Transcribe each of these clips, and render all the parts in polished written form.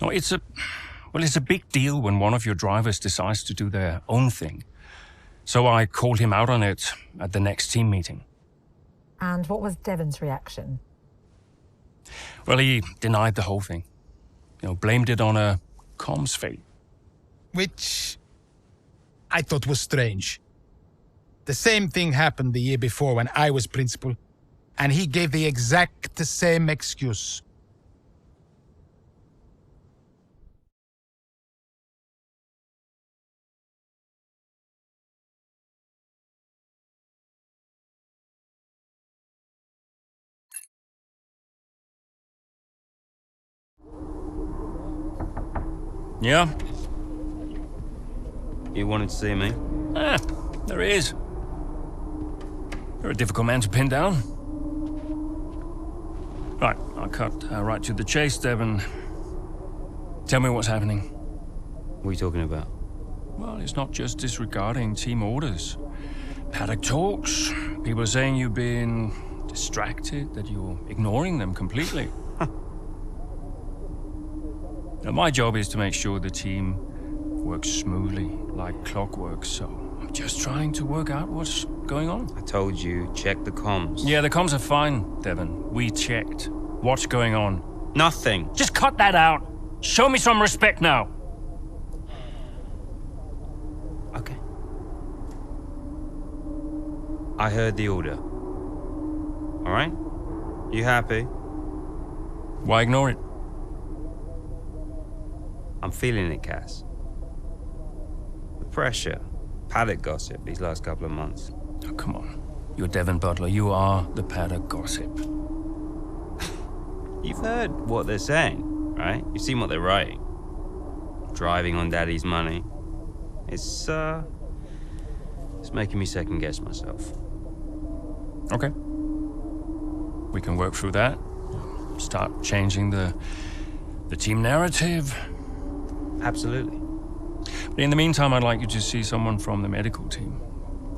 No, it's a big deal when one of your drivers decides to do their own thing. So I called him out on it at the next team meeting. And what was Devon's reaction? Well, he denied the whole thing. Blamed it on a comms fail. Which I thought was strange. The same thing happened the year before when I was principal, and he gave the exact same excuse. Yeah? You wanted to see me? There he is. You're a difficult man to pin down. Right, I'll cut right to the chase, Devon. Tell me what's happening. What are you talking about? Well, it's not just disregarding team orders. Paddock talks. People are saying you've been distracted, that you're ignoring them completely. Now, my job is to make sure the team works smoothly, like clockwork, so I'm just trying to work out what's going on. I told you, check the comms. Yeah, the comms are fine, Devon. We checked. What's going on? Nothing. Just cut that out. Show me some respect now. Okay. I heard the order. All right? You happy? Why ignore it? I'm feeling it, Cass. The pressure, paddock gossip these last couple of months. Oh, come on. You're Devon Butler. You are the paddock gossip. You've heard what they're saying, right? You've seen what they're writing. Driving on Daddy's money. It's making me second guess myself. Okay. We can work through that. Start changing the team narrative. Absolutely. But in the meantime, I'd like you to see someone from the medical team.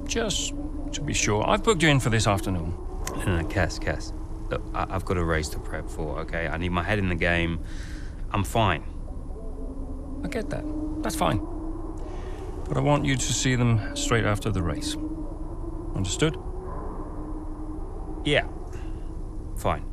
Just to be sure. I've booked you in for this afternoon. No, Cass. Look, I've got a race to prep for, okay? I need my head in the game. I'm fine. I get that. That's fine. But I want you to see them straight after the race. Understood? Yeah. Fine.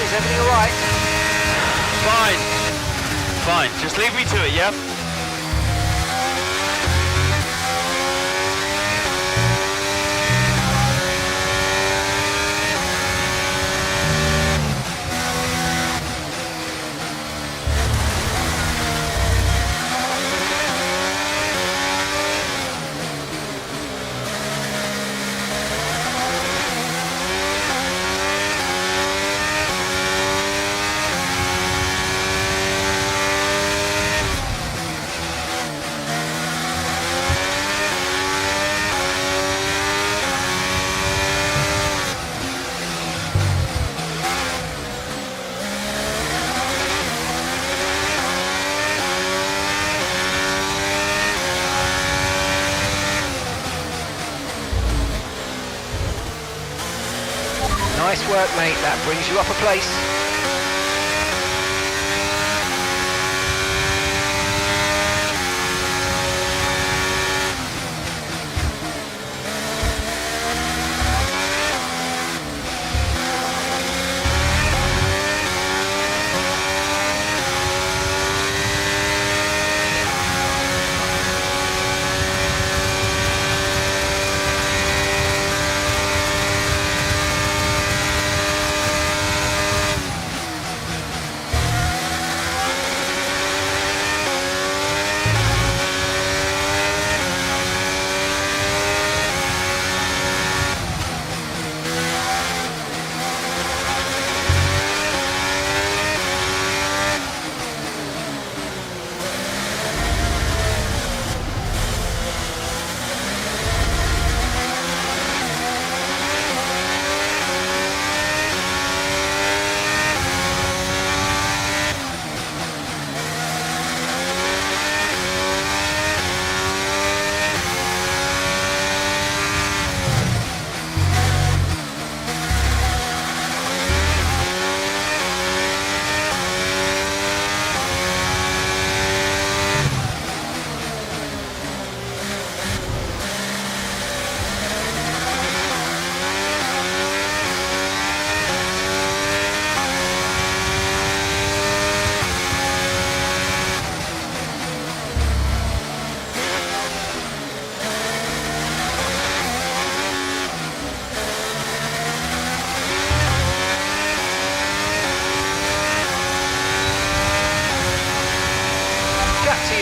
Is everything all right? Fine. Just leave me to it, yeah? Nice work, mate. That brings you up a place.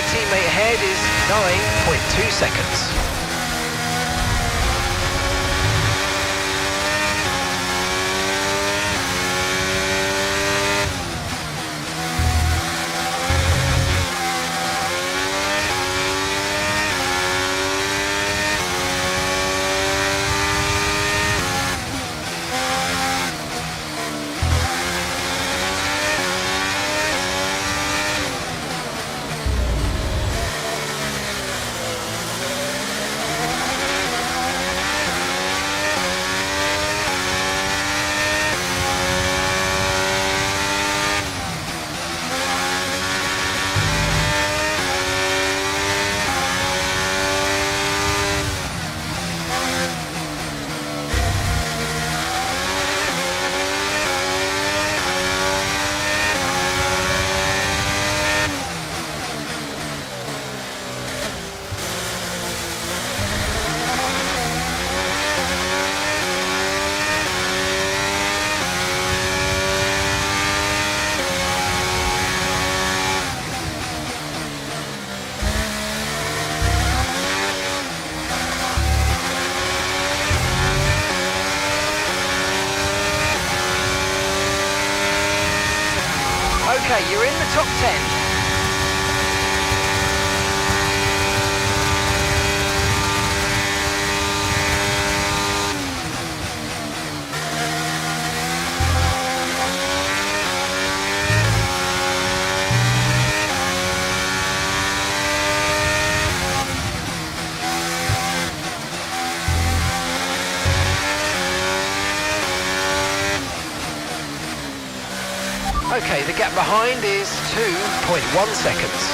Teammate ahead is 9.2 seconds. Okay, you're in the top 10. Okay, the gap behind is 2.1 seconds.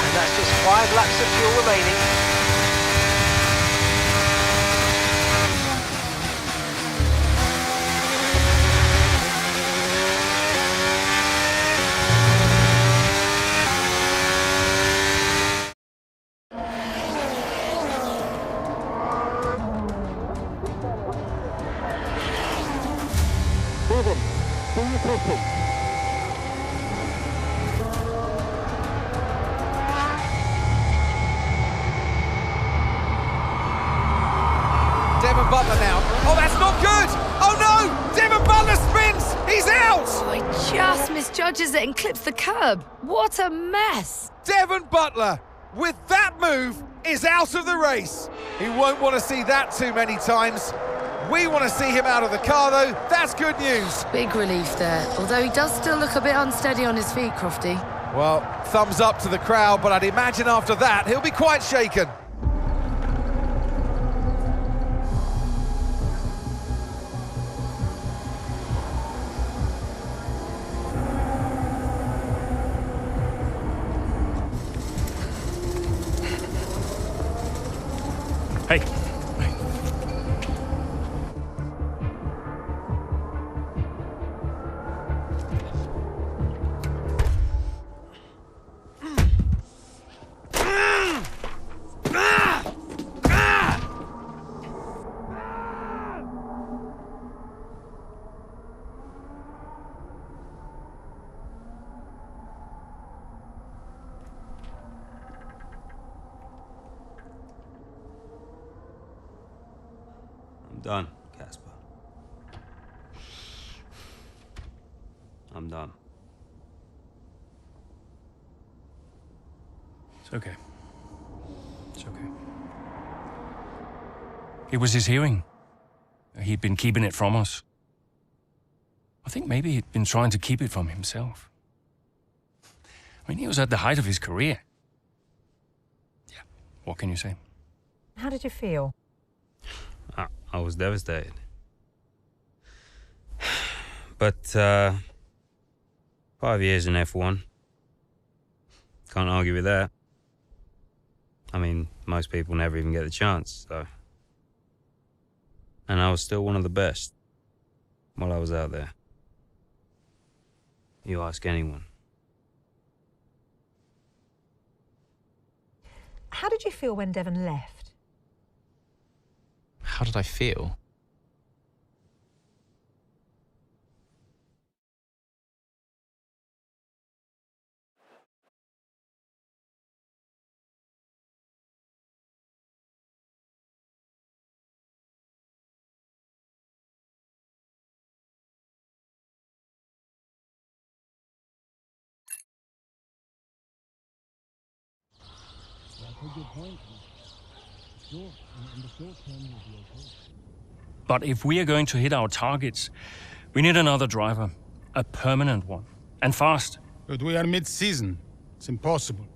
And that's just 5 laps of fuel remaining. Butler now. Oh, that's not good! Oh no! Devon Butler spins! He's out! Oh, he just misjudges it and clips the curb. What a mess! Devon Butler, with that move, is out of the race. He won't want to see that too many times. We want to see him out of the car, though. That's good news. Big relief there, although he does still look a bit unsteady on his feet, Crofty. Well, thumbs up to the crowd, but I'd imagine after that, he'll be quite shaken. Hey. I'm done, Casper. I'm done. It's okay. It's okay. It was his hearing. He'd been keeping it from us. I think maybe he'd been trying to keep it from himself. I mean, he was at the height of his career. Yeah, what can you say? How did you feel? I was devastated. But 5 years in F1. Can't argue with that. I mean, most people never even get the chance, so. And I was still one of the best while I was out there. You ask anyone. How did you feel when Devon left? How did I feel? But if we are going to hit our targets, we need another driver. A permanent one. And fast. But we are mid-season. It's impossible.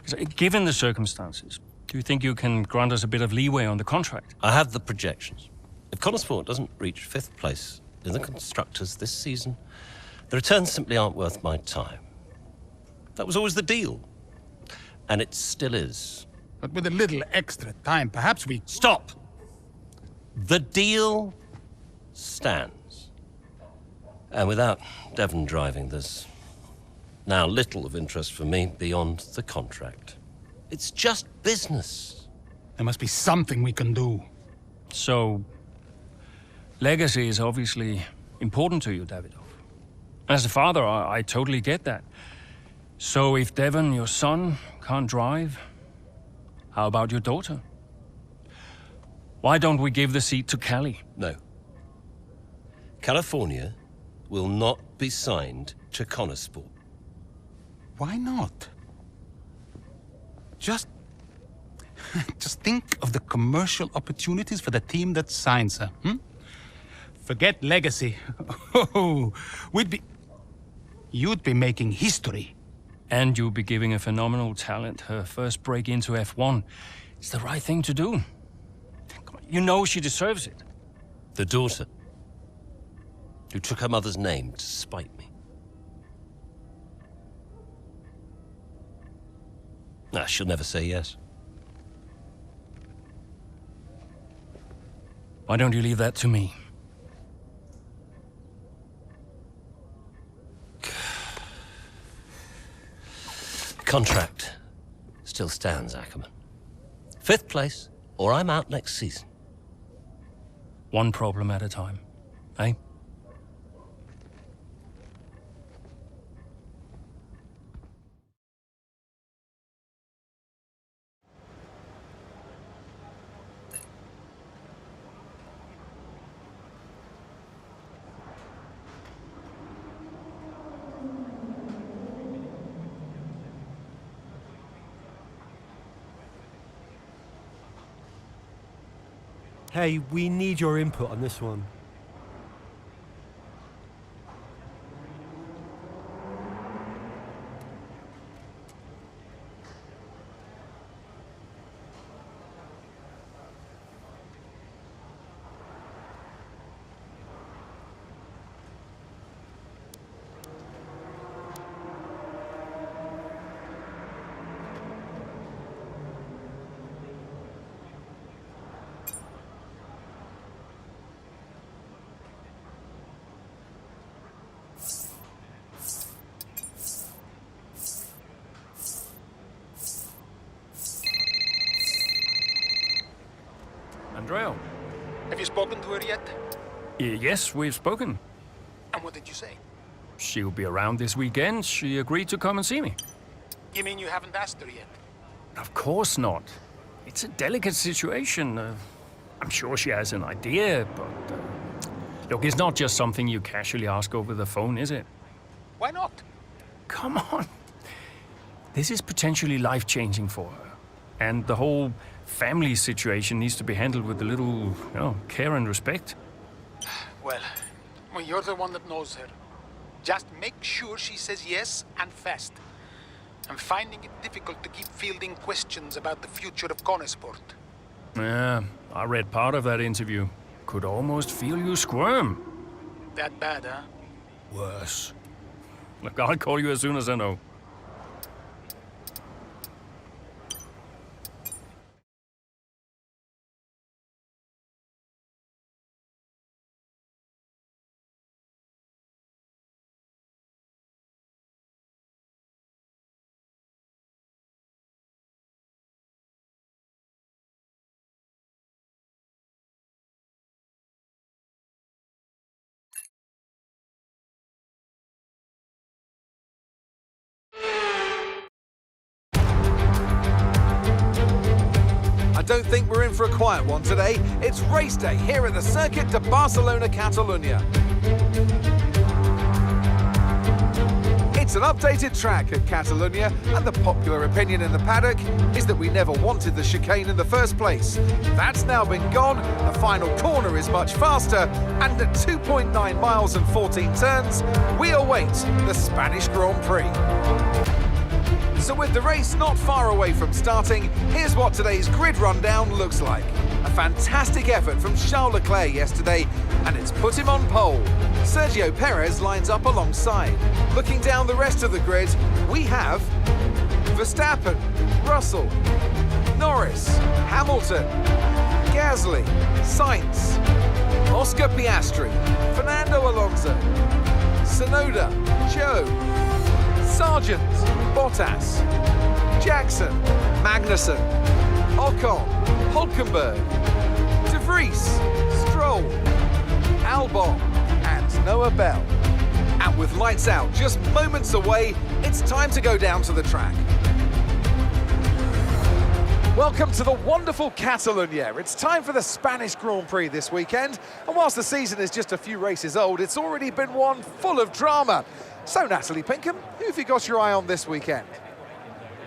So, given the circumstances, do you think you can grant us a bit of leeway on the contract? I have the projections. If Connorsport doesn't reach 5th place in the Constructors this season, the returns simply aren't worth my time. That was always the deal. And it still is. But with a little extra time, perhaps we... Stop! The deal stands. And without Devon driving, there's now little of interest for me beyond the contract. It's just business. There must be something we can do. So, legacy is obviously important to you, Davidov. As a father, I totally get that. So if Devon, your son, can't drive, how about your daughter? Why don't we give the seat to Callie? No. California will not be signed to Connorsport. Why not? Just think of the commercial opportunities for the team that signs her. Forget legacy. Oh, you'd be making history. And you'll be giving a phenomenal talent her first break into F1. It's the right thing to do. You know she deserves it. The daughter who took her mother's name to spite me. Nah, she'll never say yes. Why don't you leave that to me? Contract still stands, Ackerman. 5th place, or I'm out next season. One problem at a time, eh? Hey, we need your input on this one. Andrea? Have you spoken to her yet? Yes, we've spoken. And what did you say? She'll be around this weekend. She agreed to come and see me. You mean you haven't asked her yet? Of course not. It's a delicate situation. I'm sure she has an idea, but... look, it's not just something you casually ask over the phone, is it? Why not? Come on. This is potentially life-changing for her. And the whole family situation needs to be handled with a little, care and respect. Well, you're the one that knows her. Just make sure she says yes and fast. I'm finding it difficult to keep fielding questions about the future of Conesport. Yeah, I read part of that interview. Could almost feel you squirm. That bad, huh? Worse. Look, I'll call you as soon as I know. I don't think we're in for a quiet one today. It's race day here at the Circuit de Barcelona, Catalunya. It's an updated track at Catalunya, and the popular opinion in the paddock is that we never wanted the chicane in the first place. That's now been gone, the final corner is much faster, and at 2.9 miles and 14 turns, we await the Spanish Grand Prix. So with the race not far away from starting, here's what today's grid rundown looks like. A fantastic effort from Charles Leclerc yesterday, and it's put him on pole. Sergio Perez lines up alongside. Looking down the rest of the grid, we have Verstappen, Russell, Norris, Hamilton, Gasly, Sainz, Oscar Piastri, Fernando Alonso, Tsunoda, Joe, Sargent, Bottas, Jackson, Magnussen, Ocon, Hulkenberg, De Vries, Stroll, Albon, and Noah Bell. And with lights out just moments away, it's time to go down to the track. Welcome to the wonderful Catalunya. It's time for the Spanish Grand Prix this weekend. And whilst the season is just a few races old, it's already been one full of drama. So, Natalie Pinkham, who have you got your eye on this weekend?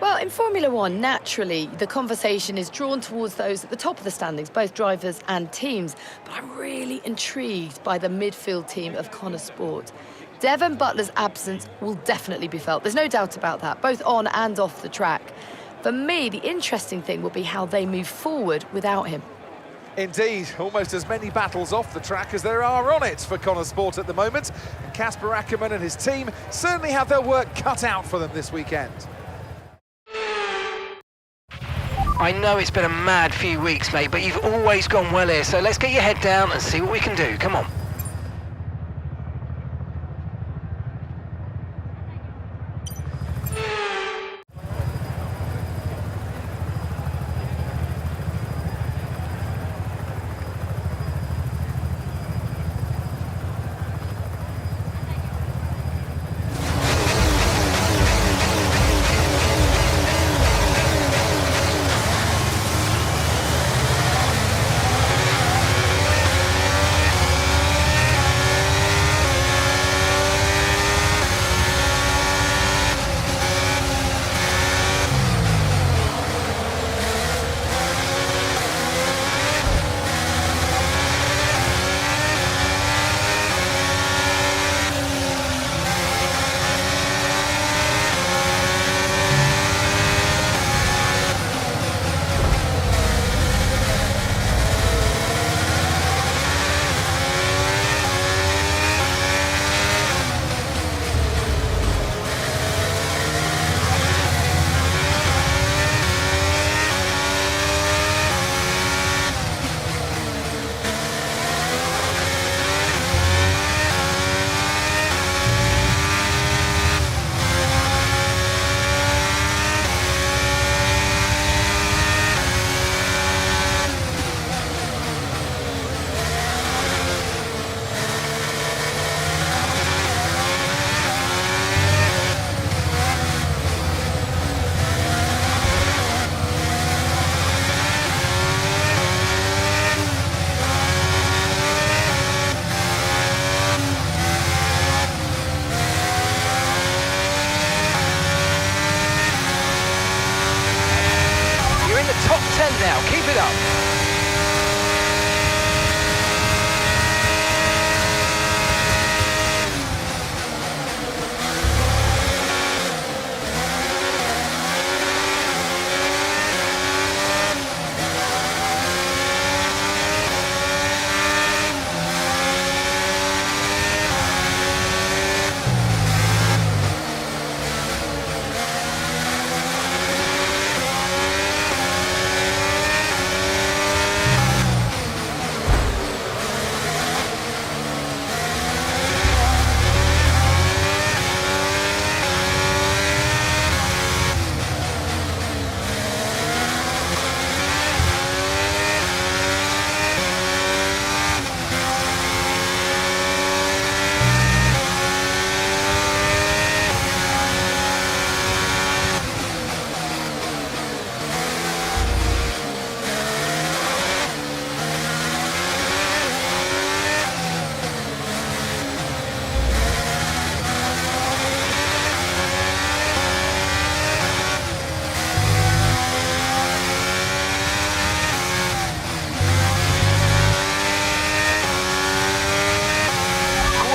Well, in Formula One, naturally, the conversation is drawn towards those at the top of the standings, both drivers and teams. But I'm really intrigued by the midfield team of Conesport. Devon Butler's absence will definitely be felt. There's no doubt about that, both on and off the track. For me, the interesting thing will be how they move forward without him. Indeed, almost as many battles off the track as there are on it for Conesport at the moment. And Casper Ackermann and his team certainly have their work cut out for them this weekend. I know it's been a mad few weeks, mate, but you've always gone well here, so let's get your head down and see what we can do. Come on. now. Keep it up.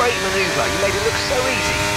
Great manoeuvre. You made it look so easy.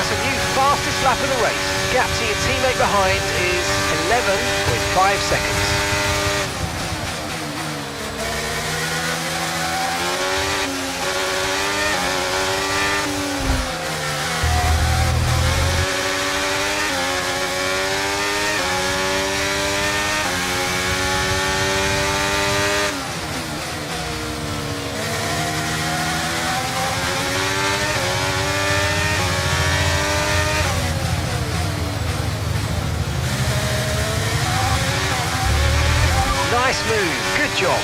That's a new fastest lap of the race. Gap to your teammate behind is 11.5 seconds. Nice move, good job.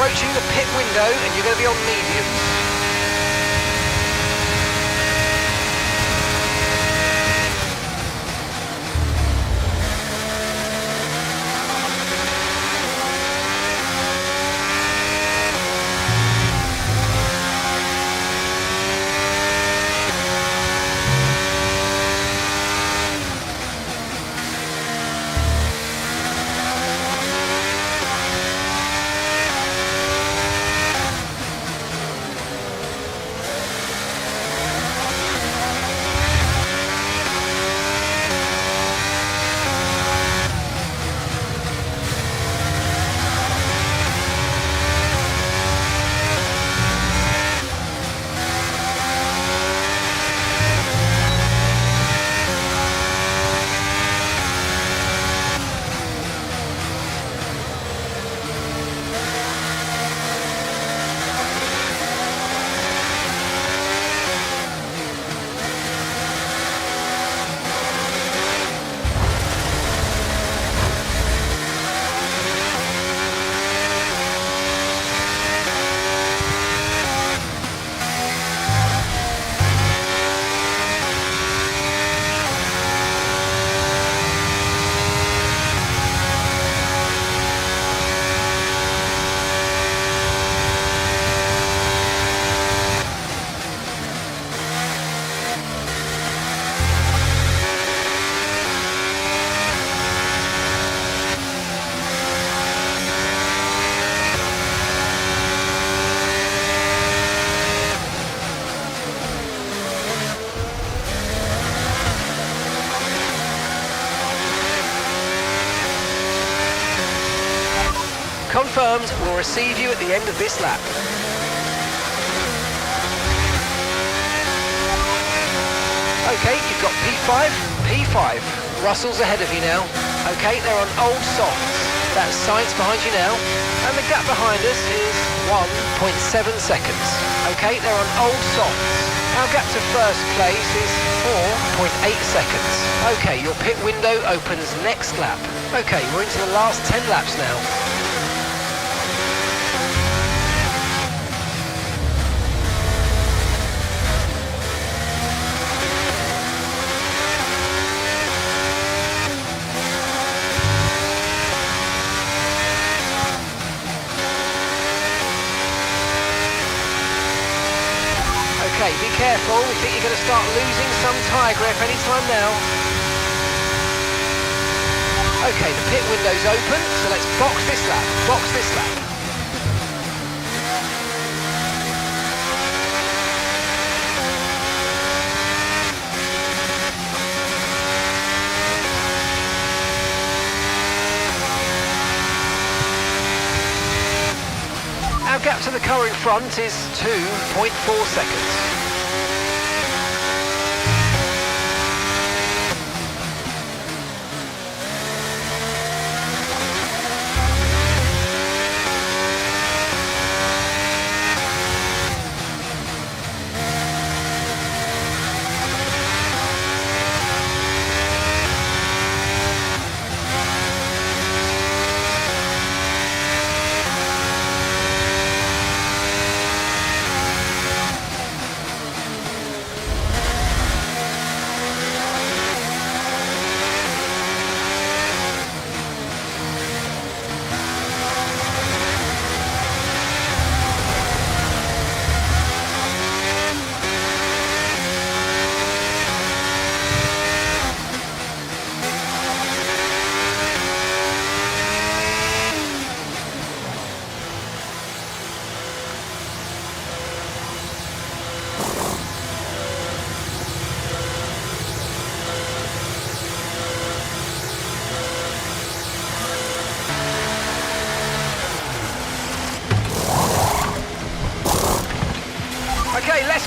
Approaching the pit window and you're going to be on mediums. Confirmed, we'll receive you at the end of this lap. Okay, you've got P5, P5. Russell's ahead of you now. Okay, they're on old softs. That's Sainz behind you now. And the gap behind us is 1.7 seconds. Okay, they're on old softs. Our gap to first place is 4.8 seconds. Okay, your pit window opens next lap. Okay, we're into the last 10 laps now. Okay, be careful. We think you're going to start losing some tyre grip any time now. Okay, the pit window's open, so let's box this lap. Box this lap. Our gap to the car in front is 2.4 seconds.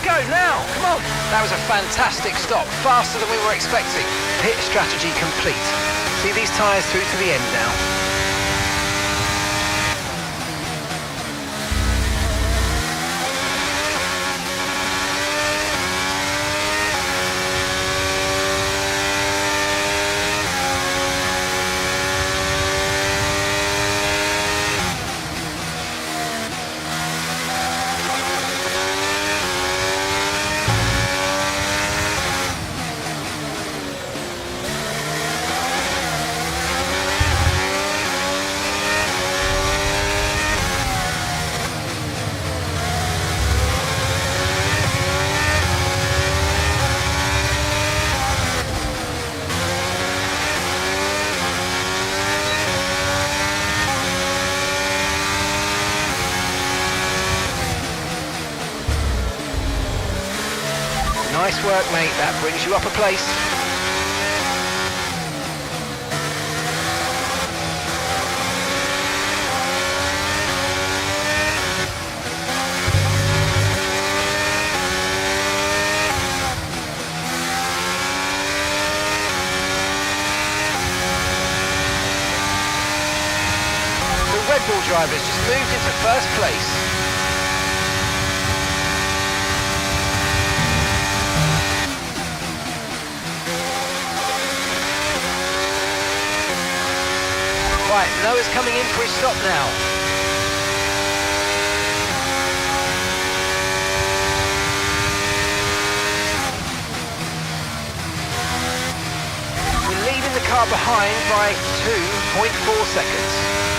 go, now, come on. That was a fantastic stop, faster than we were expecting. Pit strategy complete. See these tyres through to the end now. Nice work, mate. That brings you up a place. The Red Bull drivers just moved into first place. Right, Noah's coming in for his stop now. We're leaving the car behind by 2.4 seconds.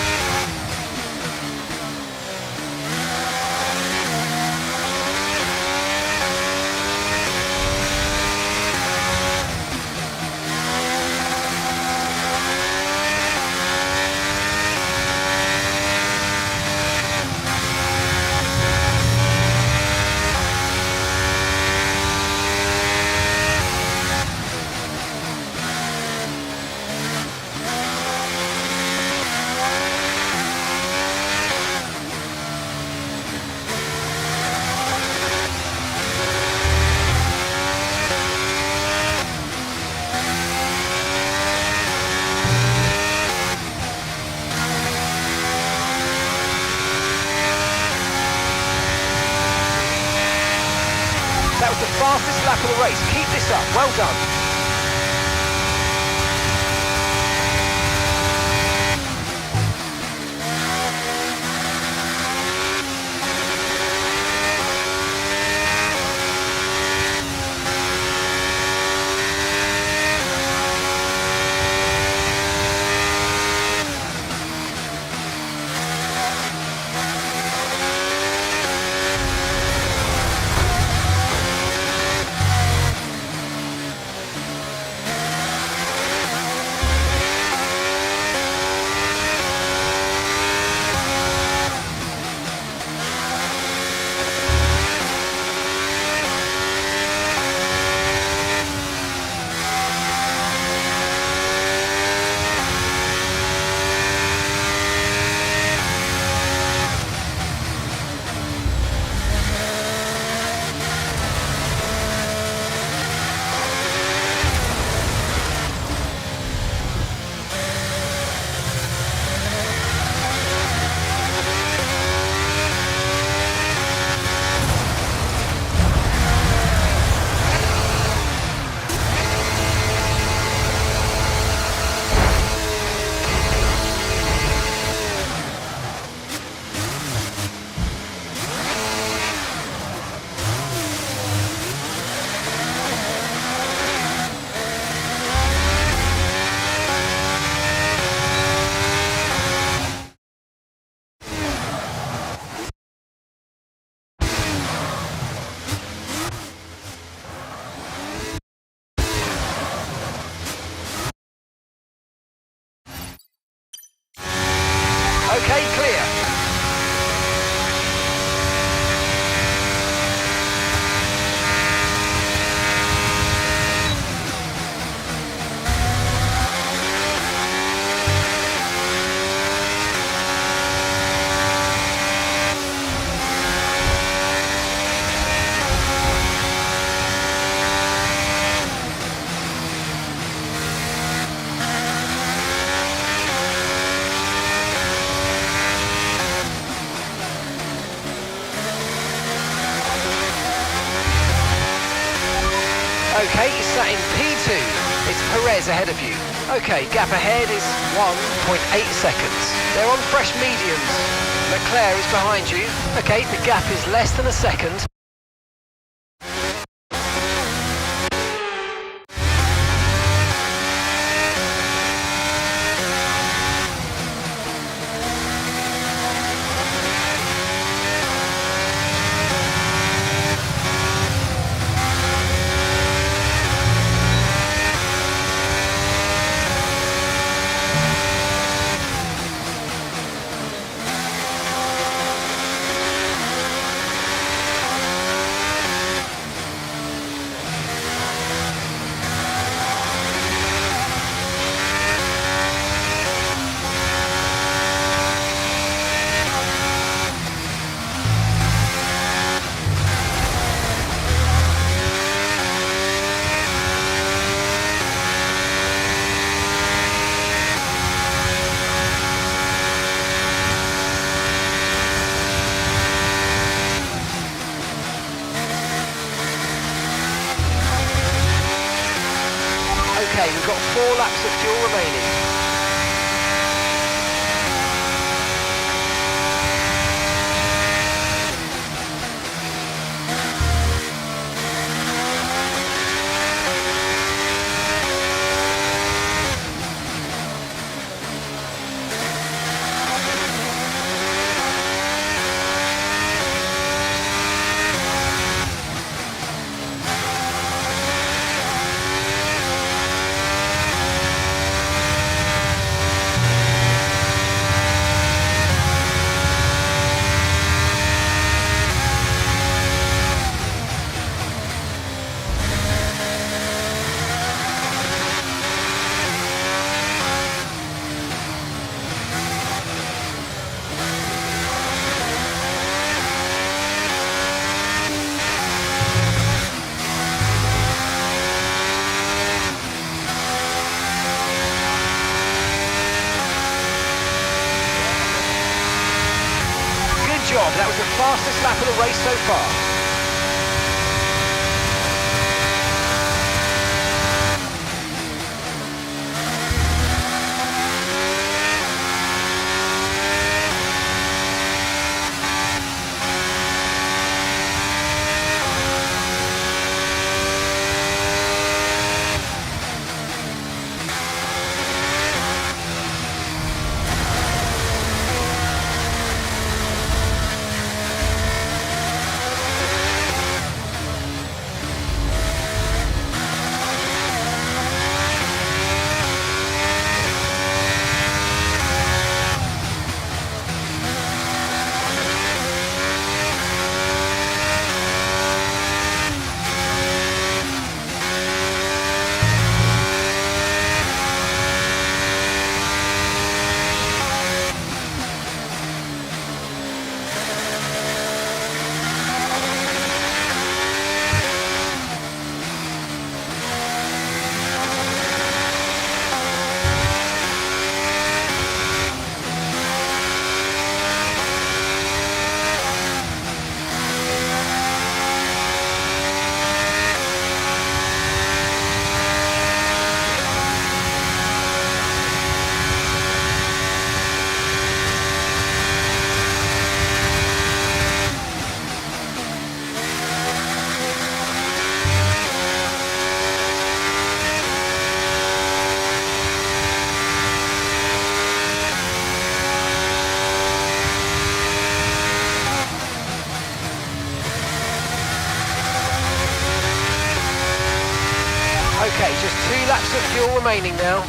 That was the fastest lap of the race. Keep this up. Well done. that in P2, it's Perez ahead of you. Okay, gap ahead is 1.8 seconds. They're on fresh mediums. Leclerc is behind you. Okay, the gap is less than a second. Okay, we've got 4 laps of fuel remaining. That was the fastest lap of the race so far. Okay, just 2 laps of fuel remaining now.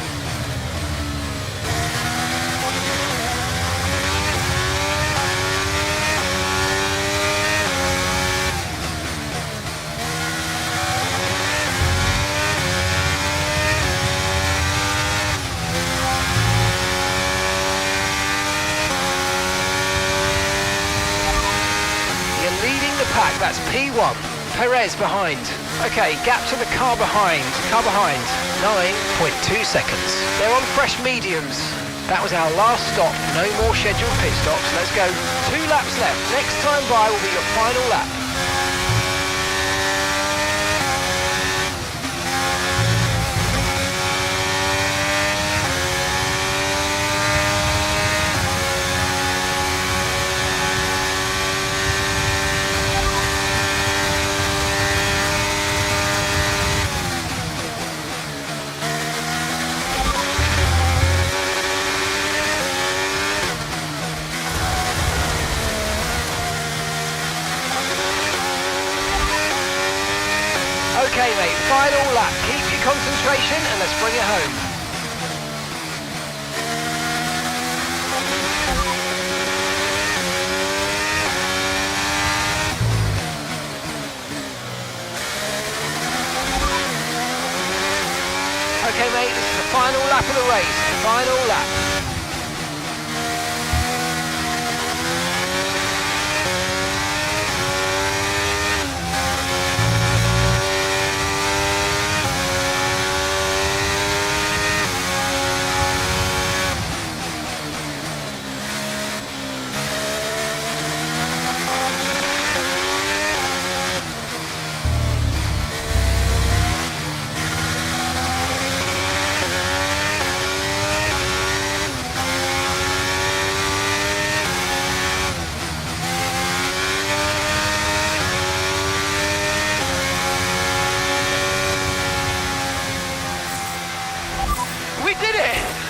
You're leading the pack, that's P1. Perez behind. Okay, gap to the car behind. 9.2 seconds. They're on fresh mediums. That was our last stop. No more scheduled pit stops. Let's go. 2 laps left. Next time by will be your final lap. Okay, mate, final lap. Keep your concentration and let's bring it home. Okay, mate, this is the final lap of the race. Final lap.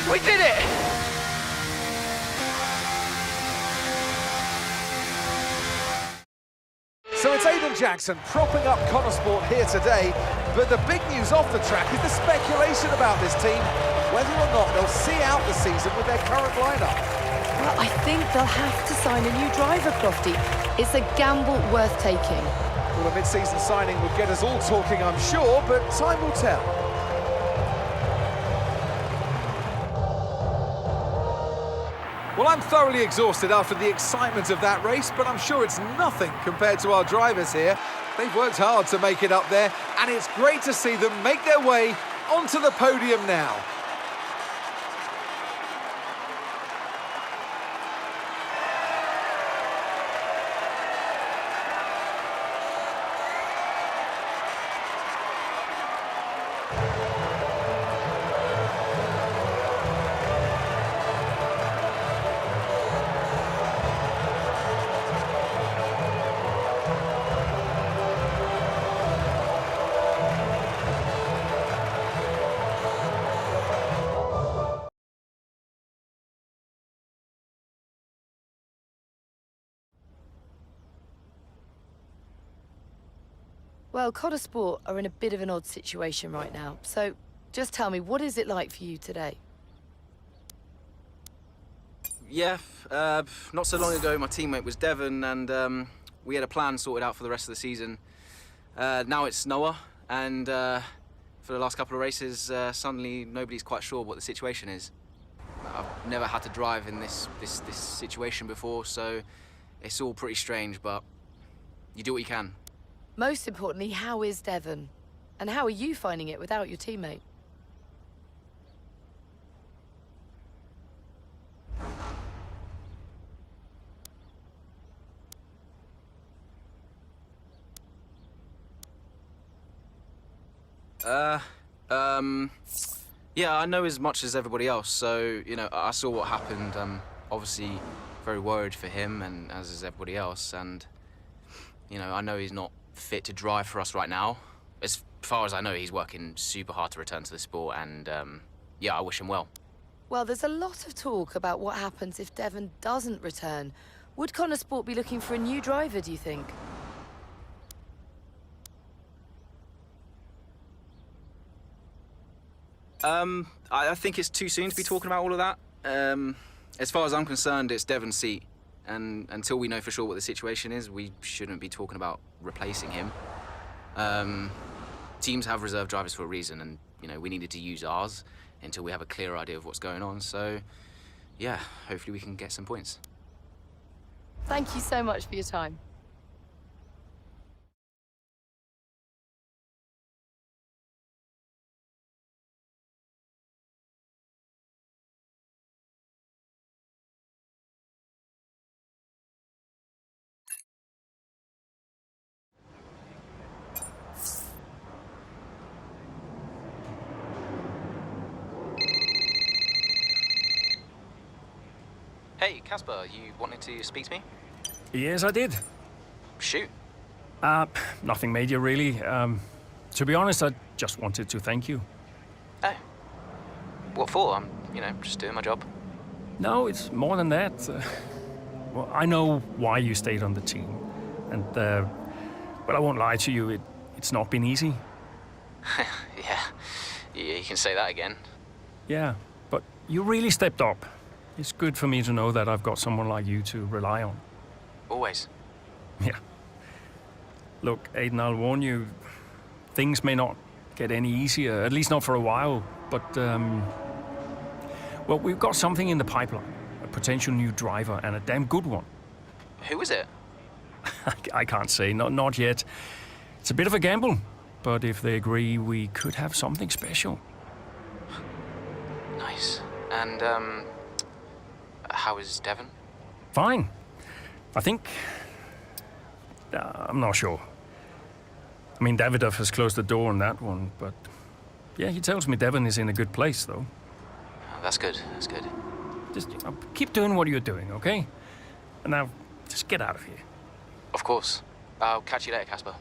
We did it! So it's Aidan Jackson propping up Connor Sport here today, but the big news off the track is the speculation about this team, whether or not they'll see out the season with their current lineup. Well, I think they'll have to sign a new driver, Crofty. It's a gamble worth taking. Well, a mid-season signing would get us all talking, I'm sure, but time will tell. Well, I'm thoroughly exhausted after the excitement of that race, but I'm sure it's nothing compared to our drivers here. They've worked hard to make it up there, and it's great to see them make their way onto the podium now. Well, Connor Sport are in a bit of an odd situation right now. So just tell me, what is it like for you today? Yeah, not so long ago my teammate was Devon and we had a plan sorted out for the rest of the season. Now it's Noah and for the last couple of races suddenly nobody's quite sure what the situation is. I've never had to drive in this situation before, so it's all pretty strange, but you do what you can. Most importantly, how is Devon? And how are you finding it without your teammate? Yeah, I know as much as everybody else, so, you know, I saw what happened. I'm obviously very worried for him, and as is everybody else, and, you know, I know he's not fit to drive for us right now. As far as I know, he's working super hard to return to the sport, and, yeah, I wish him well. Well, there's a lot of talk about what happens if Devon doesn't return. Would Connor Sport be looking for a new driver, do you think? I think it's too soon to be talking about all of that. As far as I'm concerned, it's Devon's seat. And until we know for sure what the situation is, we shouldn't be talking about replacing him. Teams have reserve drivers for a reason, and, you know, we needed to use ours until we have a clear idea of what's going on. So, yeah, hopefully we can get some points. Thank you so much for your time. Hey, Casper, you wanted to speak to me? Yes, I did. Shoot. Nothing major, really. To be honest, I just wanted to thank you. Oh. What for? I'm, you know, just doing my job. No, it's more than that. Well, I know why you stayed on the team. And, well, I won't lie to you, it's not been easy. Yeah, you can say that again. Yeah, but you really stepped up. It's good for me to know that I've got someone like you to rely on. Always. Yeah. Look, Aiden, I'll warn you, things may not get any easier, at least not for a while, but, well, we've got something in the pipeline, a potential new driver, and a damn good one. Who is it? I can't say, not yet. It's a bit of a gamble, but if they agree, we could have something special. Nice. And, how is Devon? Fine. I think... I'm not sure. I mean, Davidoff has closed the door on that one, but... Yeah, he tells me Devon is in a good place, though. Oh, that's good, that's good. Just keep doing what you're doing, okay? And now, just get out of here. Of course. I'll catch you later, Casper.